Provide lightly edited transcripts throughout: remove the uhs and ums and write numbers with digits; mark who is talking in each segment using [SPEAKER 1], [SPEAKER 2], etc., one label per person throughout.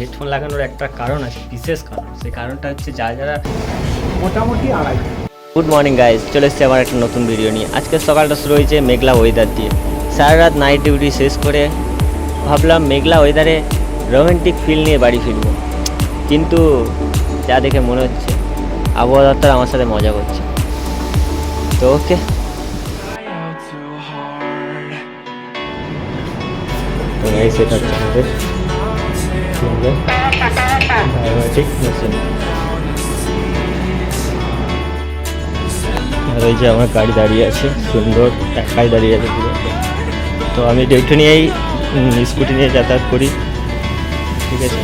[SPEAKER 1] Headphone লাগানোর একটা কারণ আছে, বিশেষ কারণ। সেই কারণটা হচ্ছে যারা মোটামুটি আড়াই। গুড মর্নিং গাইজ, চলে এসেছি আমার একটা নতুন ভিডিও নিয়ে। আজকে সকালটা শুরু হয়েছে মেঘলা ওয়েদার দিয়ে। সারা রাত নাইট ডিউটি শেষ করে ভাবলাম মেঘলা ওয়েদারে রোমান্টিক ফিল নিয়ে বাড়ি ফিরবো, কিন্তু যা দেখে মনে হচ্ছে আবহাওয়া দপ্তর আমার সাথে মজা করছে। তো ওকে, তো সেটা হচ্ছে আমাদের বায়োমেট্রিক মেশিন। আর ওই যে আমার গাড়ি দাঁড়িয়ে আছে, সুন্দর একাই দাঁড়িয়ে আছে পুরো। তো আমি ডিউটি নিয়েই স্কুটি নিয়ে যাতায়াত করি, ঠিক আছে।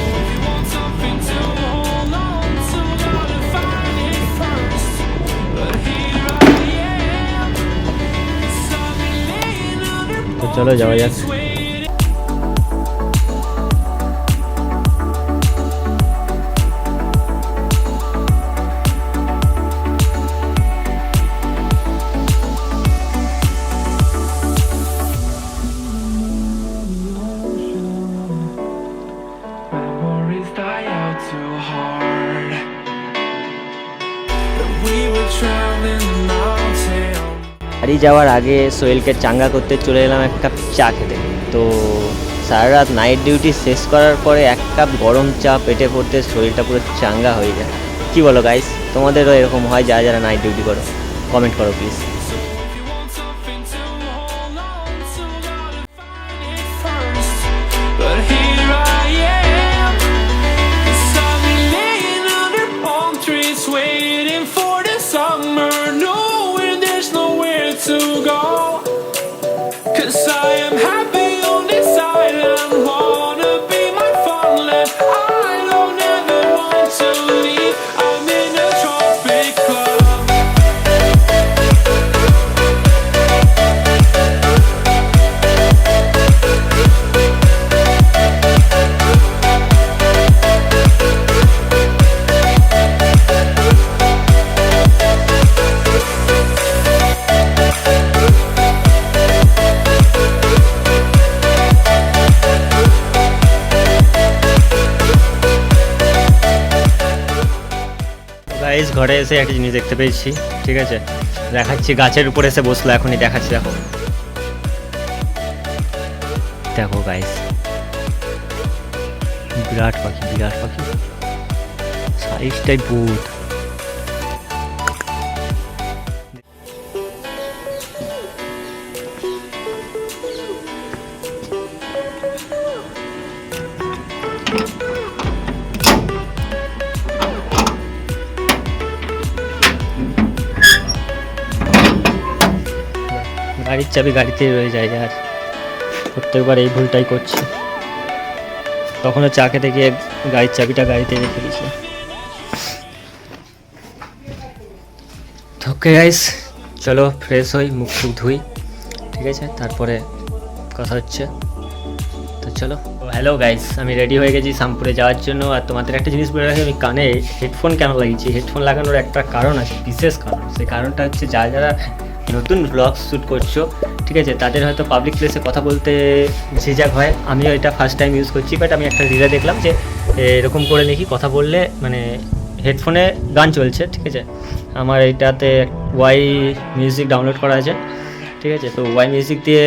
[SPEAKER 1] তো চলো যাওয়া যাক। বাড়ি যাওয়ার আগে সোহেলকে চাঙ্গা করতে চলে এলাম এক কাপ চা খেতে। তো সারা রাত নাইট ডিউটি শেষ করার পরে এক কাপ গরম চা পেটে পড়তে শরীরটা পুরো চাঙ্গা হয়ে যায়। কি বলো গাইস, তোমাদেরও এরকম হয় যারা যারা নাইট ডিউটি করো? কমেন্ট করো প্লিজ। গাইস, ঘরে এসে একটা জিনিস দেখতে পেয়েছি, ঠিক আছে, দেখাচ্ছি। গাছের উপরে এসে বসলো, এখনই দেখাচ্ছি। দেখো দেখো গাইস, বিরাট পাখি, বিরাট পাখি, সাইজটাই বহুত। গাড়ির চাবি গাড়িতেই রয়ে যায়, আর প্রত্যেকবার এই ভুলটাই করছি। তখনও চা খেতে গিয়ে গাড়ির চাবিটা গাড়িতে রেখে দিয়েছি। ওকে গাইস, চলো ফ্রেশ হই, মুখ টুক ধুই, ঠিক আছে, তারপরে কথা হচ্ছে। তো চলো। হ্যালো গাইস, আমি রেডি হয়ে গেছি শ্যামপুরে যাওয়ার জন্য। আর তোমাদের একটা জিনিস বলে রাখি, আমি কানে হেডফোন কেন লাগিয়েছি। হেডফোন লাগানোর একটা কারণ আছে, বিশেষ কারণ। সেই কারণটা হচ্ছে যারা নতুন ব্লগ শ্যুট করছো, ঠিক আছে, তাদের হয়তো পাবলিক প্লেসে কথা বলতে ঝিঝাক হয়। আমিও এটা ফার্স্ট টাইম ইউজ করছি, বাট আমি একটা রিলে দেখলাম যে এরকম করে নাকি কথা বললে, মানে হেডফোনে গান চলছে, ঠিক আছে। আমার এইটাতে ওয়াই মিউজিক ডাউনলোড করা আছে, ঠিক আছে। তো ওয়াই মিউজিক দিয়ে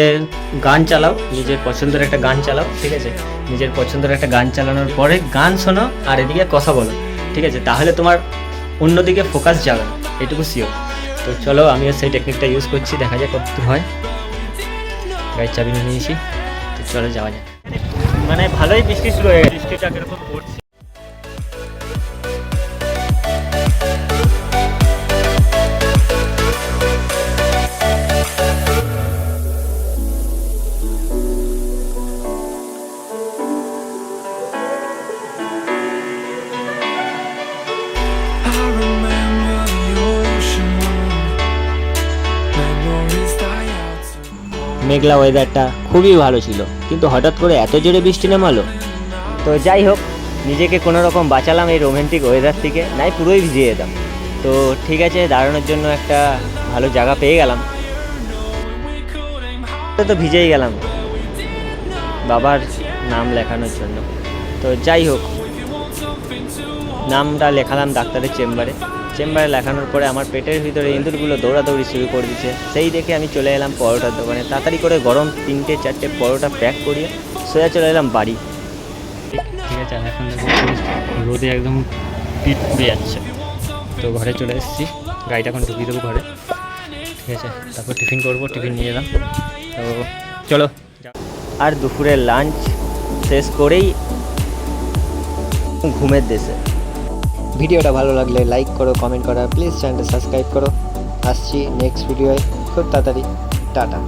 [SPEAKER 1] গান চালাও, নিজের পছন্দের একটা গান চালাও, ঠিক আছে। নিজের পছন্দের একটা গান চালানোর পরে গান শোনো আর এদিকে কথা বলো, ঠিক আছে, তাহলে তোমার অন্যদিকে ফোকাস যাবে না, এটুকু শিওর। তো চলো, আমিও সেই টেকনিকটা ইউজ করছি, দেখা যাক কত হয়। গাড়ির চাবি নিয়ে নিয়েছি, তো চলো যাওয়া যাক। মানে ভালোই বৃষ্টি শুরু হয়ে গেছে, বৃষ্টিটা কিরকম পড়ছে। মেঘলা ওয়েদারটা খুবই ভালো ছিল, কিন্তু হঠাৎ করে এত জোরে বৃষ্টি নামালো। তো যাই হোক, নিজেকে কোনো রকম বাঁচালাম এই রোমান্টিক ওয়েদার থেকে, নাই পুরোই ভিজিয়ে যেতাম। তো ঠিক আছে, দাঁড়ানোর জন্য একটা ভালো জায়গা পেয়ে গেলাম। তো ভিজেই গেলাম, বাবার নাম লেখানোর জন্য। তো যাই হোক, নামটা লেখালাম ডাক্তারের চেম্বারে লেখানোর পরে আমার পেটের ভিতরে ইঁদুরগুলো দৌড়াদৌড়ি শুরু করে দিচ্ছে। সেই দেখে আমি চলে এলাম পরোটার দোকানে, তাড়াতাড়ি করে গরম 3-4টে পরোটা প্যাক করিয়ে সোজা চলে এলাম বাড়ি। ঠিক আছে, এখন দেখো রোদে একদম পিট পুড়ে যাচ্ছে। তো ঘরে চলে এসেছি, গাড়িটা এখন ঢুকিয়ে দেবো ঘরে। ঠিক আছে, তারপর টিফিন করবো, টিফিন নিয়ে এলাম। তো চলো, আর দুপুরের লাঞ্চ শেষ করেই ঘুমের দেশে।
[SPEAKER 2] ভিডিওটা ভালো লাগলে লাইক করো, কমেন্ট করো, প্লিজ চ্যানেলটা সাবস্ক্রাইব করো। আসছি নেক্সট ভিডিওয় খুব তাড়াতাড়ি। টাটা।